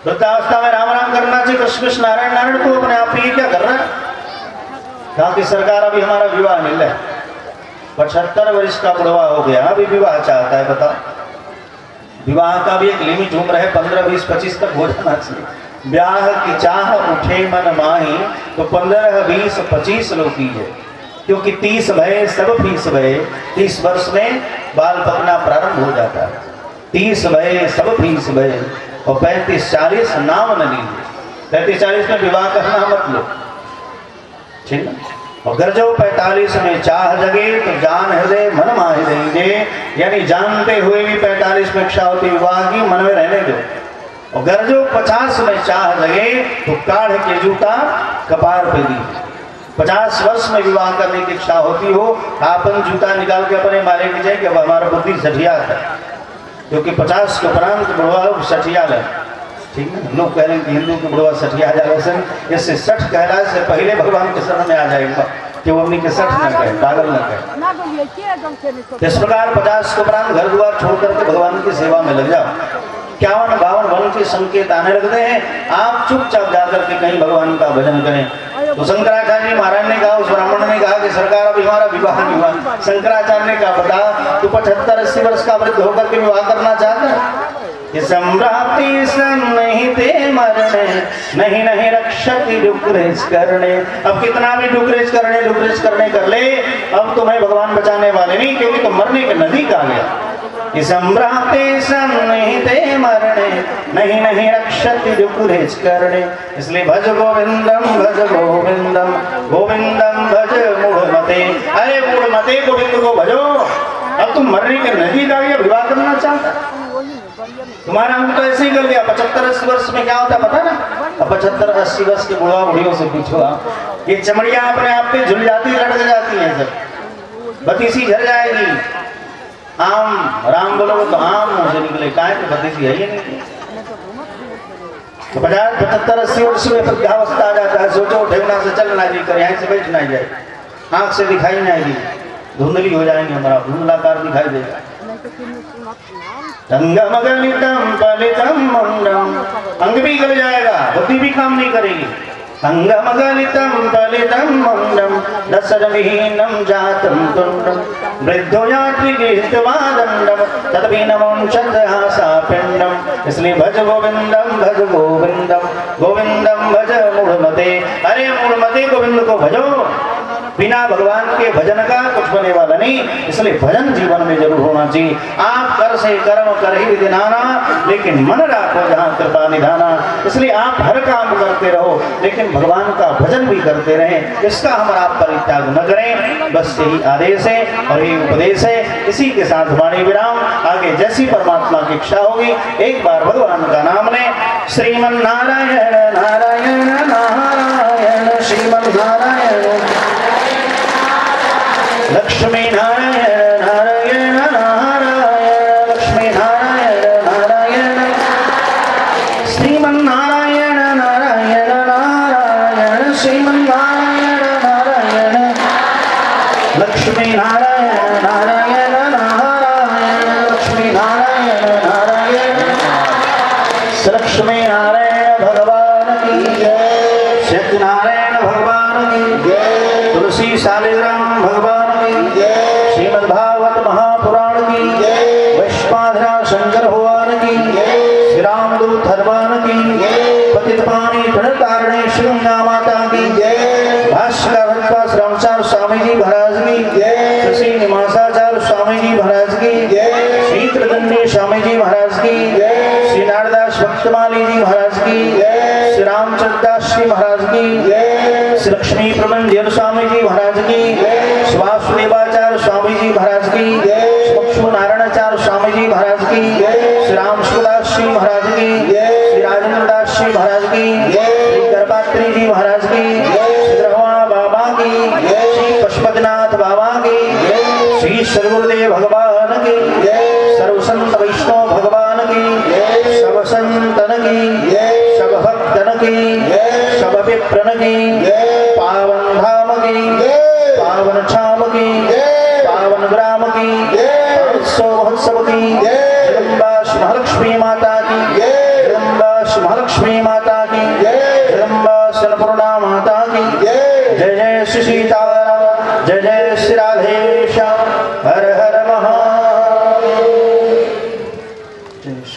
वृद्धावस्था में राम राम करना चाहिए, कृष्ण कृष्ण नारायण नारायण, को अपने आप ये क्या कर रहा है? कहा कि सरकार अभी हमारा विवाह मिल है, 75 वर्ष का बुढ़वा हो गया, अभी विवाह चाहता है। बताओ, विवाह का भी एक लिमिट उम्र है, 15, 20, 25 तक हो जाना चाहिए। ब्याह की चाह उठे मन माही तो 15, 20, 25 लोग कीजिए, क्योंकि 30 भय सब फीस भय। 30 वर्ष में बाल पकना प्रारंभ हो जाता है। 30 भय सब फीस भय और 35-40 नाम न लीजिए। 35-40 में विवाह करना मत लो, ठीक है। और अगर जो 45 में चाह जगे तो जान हृदय मन माहि देंगे, यानी जानते हुए भी 45 में इच्छा होती विवाह की, मन में रहने दो। और अगर जो 50 में चाह जगे तो काढ़ के जूता कपार पे दी। 50 वर्ष में विवाह करने की इच्छा होती हो, आपन जूता निकाल के अपने मारे की जाए कि अब हमारा बुद्धि सठिया है, क्योंकि 50 के उपरांत बुढ़वा सठिया है, ठीक है। लोग कह रहे हैं कि हिंदू के बुढ़वा सठिया जाए, इससे 60 कहला से पहले भगवान के शरण में आ जाएगा कि वो अपनी के 60 न कहे, पागल न कहे। इस प्रकार 50 के उपरांत घर द्वार छोड़ करके भगवान की सेवा में लग जाओ। 51-52 वन के संकेत आने लगते हैं, आप चुपचाप जाकर के कहीं भगवान का भजन करें। तो शंकराचार्य महाराज ने कहा, उस ब्राह्मण ने कहा कि सरकार अभी हमारा विवाह नहीं हुआ। शंकराचार्य ने कहा, बता तू 75-80 वर्ष का वृद्ध होकर के विवाह करना चाहता है? कि सम्राप्ति सम नहीं ते मरने, नहीं नहीं रक्षति डुकरेज करने। अब कितना भी डुकरेज करने कर ले, अब तुम्हें भगवान बचाने वाले नहीं, क्योंकि तुम मरने के नजदीक आ गया। कि सम्राप्ति सम नहीं ते मरने, नहीं नहीं रक्षति डुकरेज करने। इसलिए भज गोविंदम गोविंदम भज मूढ़मते। अरे मूढ़मते, गोविंद को भजो। अब तुम मरने के नजदीक आ गया, विवाह करना चाहता, तुम्हारा हम तो ऐसे ही कर लिया। 75-80 वर्ष में क्या होता है पता ना? 75-80 वर्ष के बुढ़वा बुढ़ियों से पूछो आप, ये चमड़िया अपने आप पे झुल जाती, लटक जाती है, सब बतीसी झड़ जाएगी। आम राम बोलोगे तो आम मुंह से निकले, काहे तो बतीसी है ही नहीं। तो 50, 75, 80 वर्ष में वृद्धावस्था आ जाता है। सोचो ठेवना से चलना जी कर, यहाँ से बैठना जाए, आंख से दिखाई नहीं आएगी, धुंधली हो जाएंगे, हमारा धुंधलाकार दिखाई देगा। अंगमगलितम पलितम मुंडम, अंग भी गल जाएगा, बुद्धि भी काम नहीं करेगी। अंगमगलितम पलितम मुंडम दशरविहीनम जातम तुंडम वृद्धो यात्री गीतवादंडम तदभिनमुंशत हासा पिंडम। इसलिए भज गोविंदम गोविंदम भज मूढ़मते। अरे मूढ़मते, गोविंद को भजो। बिना भगवान के भजन का कुछ बने वाला नहीं। इसलिए भजन जीवन में जरूर होना चाहिए। आप कर से कर्म कर ही विधि नाना, लेकिन मन राखो जहाँ कृपा निधाना। इसलिए आप हर काम करते रहो, लेकिन भगवान का भजन भी करते रहें। इसका हम आप परित्याग न करें। बस यही आदेश है और यही उपदेश है। इसी के साथ वाणी विराम। आगे जैसी परमात्मा की इच्छा होगी एक बार भगवान का नाम लें। श्रीमन नारायण नारायण नारायण श्रीमन नारायण लक्ष्मी नारायण नारायण नारायण लक्ष्मी नारायण नारायण श्रीमन नारायण नारायण नारायण श्रीमन नारायण नारायण लक्ष्मी नारायण नारायण नारायण लक्ष्मी नारायण नारायण लक्ष्मी नारायण भगवान की जय। सत्यनारायण भगवान की जय। तुलसी शालिग्राम भगवान की जय। श्रीमद् भागवत महापुराण की जय। वैश्वानरा शंकर भगवान की जय। श्री रामदूत हनुमान की जय। पतित पानी प्रणतारिणी श्री गंगा माता की जय। भाष्यकार भगवान रामचार स्वामी जी महाराज की जय। शशि निवासाचार्य स्वामी जी महाराज की जय। श्री कृतंडी स्वामी जी महाराज की जय। श्री नारदास भक्तमाली जी महाराज की जय। श्री रामचंद्रदास जी महाराज की जय। श्री लक्ष्मी प्रबंधन स्वामी जी महाराज की जय। श्री वासुदेवाचार्य स्वामी जी महाराज की जय। श्री लक्ष्मी नारायणाचार्य स्वामी जी महाराज की जय। श्री रामसूदास जी महाराज की जय। श्री राजेंद्रदास जी महाराज की जय। श्री गर्भात्री जी महाराज की जय। श्री ब्रह्मा बाबा की जय। श्री पशुपतिनाथ बाबा की जय। श्री सर्वगुरुदेव भगवान की जय। सर्वसंत वैष्णव भगवान की जय। सब संतन की जय। सब भक्तन की जय। सब विप्रन की जय। पावन धाम की जय। पावन छाम की जय। पावन ग्राम की जय। महोत्सव की जय। जगदम्बा श्री महालक्ष्मी माता की जय। जगदम्बा श्री महालक्ष्मी माता की जय। जगदम्बा श्री अन्नपूर्णा माता की जय। जय जय श्री सीताराम। जय जय श्री राधेश्याम।